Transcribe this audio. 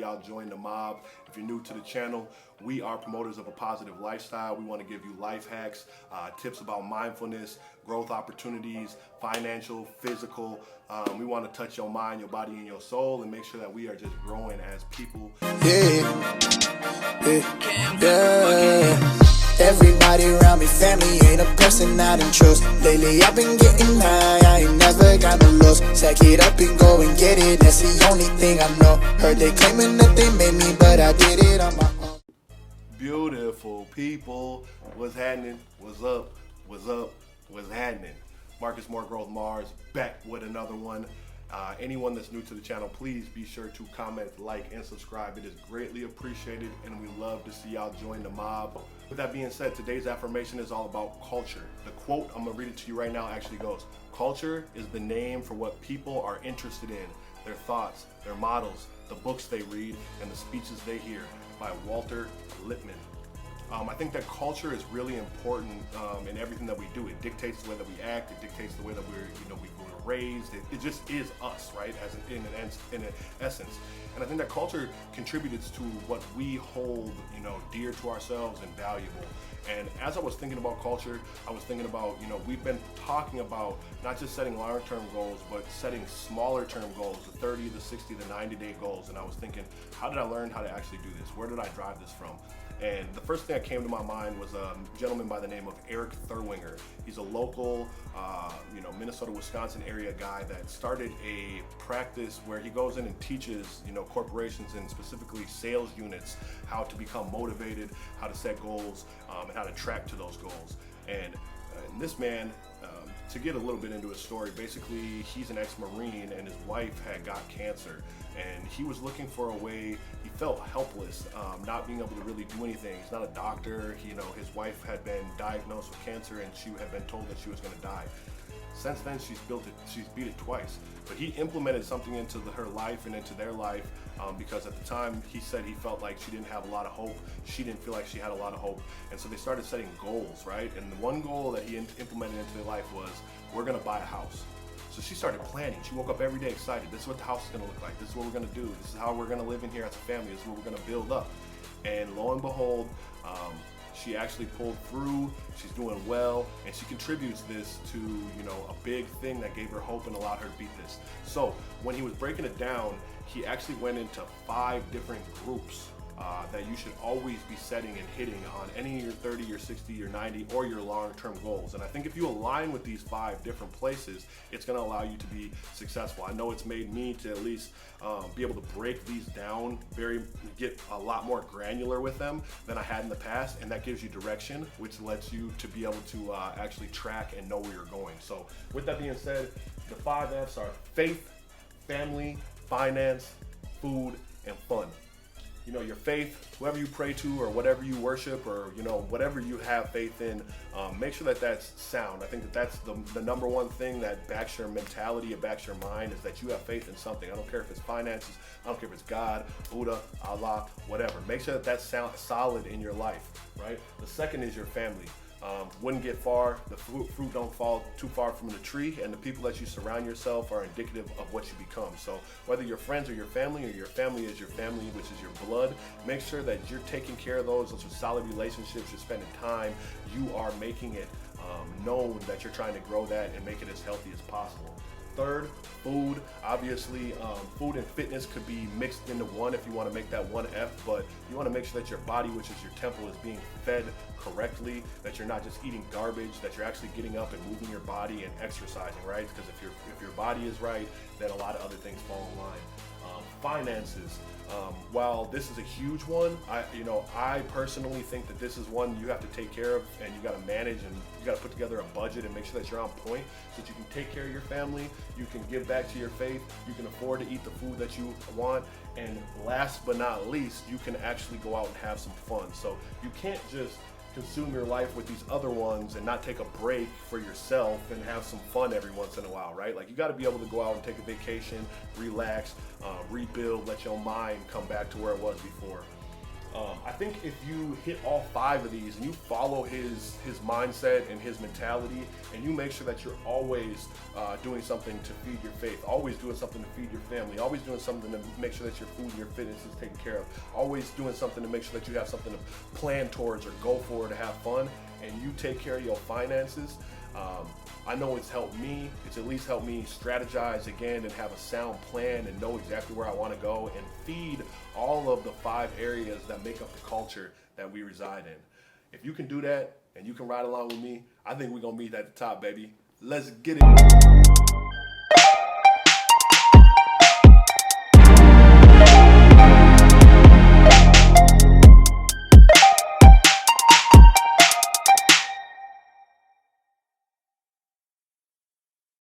y'all join the mob. If you're new to the channel, we are promoters of a positive lifestyle. We want to give you life hacks, tips about mindfulness, growth opportunities, financial, physical. We want to touch your mind, your body, and your soul, and make sure that we are just growing as people. Yeah. Everybody around me, family, ain't a person I don't trust. Lately I've been getting high, I ain't never got no loss. Sack it up and go and get it, that's the only thing I know. Heard they claiming that they made me, but I did it on my own. Beautiful people, what's happening? What's up? What's up? What's happening? Marcus More Growth Mars back with another one. Anyone that's new to the channel, please be sure to comment, like, and subscribe. It is greatly appreciated, and we love to see y'all join the mob. With that being said, today's affirmation is all about culture. The quote, I'm gonna read it to you right now, actually goes, "Culture is the name for what people are interested in, their thoughts, their models, the books they read, and the speeches they hear," by Walter Lippmann. I think that culture is really important in everything that we do. It dictates the way that we act. It dictates the way that we were raised. It just is us, right? In an essence. And I think that culture contributes to what we hold, dear to ourselves and valuable. And as I was thinking about culture, I was thinking about, we've been talking about not just setting long-term goals, but setting smaller-term goals, the 30, the 60, the 90-day goals. And I was thinking, how did I learn how to actually do this? Where did I drive this from? And the first thing that came to my mind was a gentleman by the name of Eric Thurwinger. He's a local, Minnesota, Wisconsin area guy that started a practice where he goes in and teaches, corporations and specifically sales units how to become motivated, how to set goals, and how to track to those goals. And this man, to get a little bit into his story, basically he's an ex-Marine and his wife had got cancer, and he was looking for a way. He felt helpless, not being able to really do anything. He's not a doctor. His wife had been diagnosed with cancer and she had been told that she was going to die. Since then, she's beat it twice. But he implemented something into her life and into their life because at the time he said he felt like she didn't have a lot of hope. She didn't feel like she had a lot of hope. And so they started setting goals, right? And the one goal that he implemented into their life was, we're gonna buy a house. So she started planning. She woke up every day excited. This is what the house is gonna look like. This is what we're gonna do. This is how we're gonna live in here as a family. This is what we're gonna build up. And lo and behold, she actually pulled through. She's doing well, and she contributes this to a big thing that gave her hope and allowed her to beat this. So when he was breaking it down, he actually went into 5 different groups that you should always be setting and hitting on any of your 30, your 60, your 90, or your long-term goals. And I think if you align with these 5 different places, it's going to allow you to be successful. I know it's made me to at least be able to break these down, get a lot more granular with them than I had in the past, and that gives you direction, which lets you to be able to actually track and know where you're going. So with that being said, the 5 F's are faith, family, finance, food, and fun. Your faith, whoever you pray to or whatever you worship or, whatever you have faith in, make sure that that's sound. I think that that's the number one thing that backs your mentality, it backs your mind, is that you have faith in something. I don't care if it's finances, I don't care if it's God, Buddha, Allah, whatever. Make sure that that's solid in your life, right? The second is your family. Wouldn't get far, the fruit don't fall too far from the tree, and the people that you surround yourself are indicative of what you become. So whether your friends are your family or your family is your family, which is your blood, make sure that you're taking care of those are solid relationships, you're spending time, you are making it known that you're trying to grow that and make it as healthy as possible. Third, food. Obviously, food and fitness could be mixed into one if you want to make that one F, but you want to make sure that your body, which is your temple, is being fed correctly, that you're not just eating garbage, that you're actually getting up and moving your body and exercising, right? Because if your body is right, then a lot of other things fall in line. Finances. While this is a huge one, I personally think that this is one you have to take care of, and you got to manage, and you got to put together a budget and make sure that you're on point so that you can take care of your family, you can give back to your faith, you can afford to eat the food that you want, and last but not least, you can actually go out and have some fun. So you can't just consume your life with these other ones and not take a break for yourself and have some fun every once in a while, right? Like, you got to be able to go out and take a vacation, relax, rebuild, let your mind come back to where it was before. I think if you hit all 5 of these and you follow his mindset and his mentality, and you make sure that you're always doing something to feed your faith, always doing something to feed your family, always doing something to make sure that your food and your fitness is taken care of, always doing something to make sure that you have something to plan towards or go for to have fun, and you take care of your finances, I know it's helped me. It's at least helped me strategize again and have a sound plan and know exactly where I want to go and feed all of the 5 areas that make up the culture that we reside in. If you can do that and you can ride along with me, I think we're going to meet at the top, baby. Let's get it.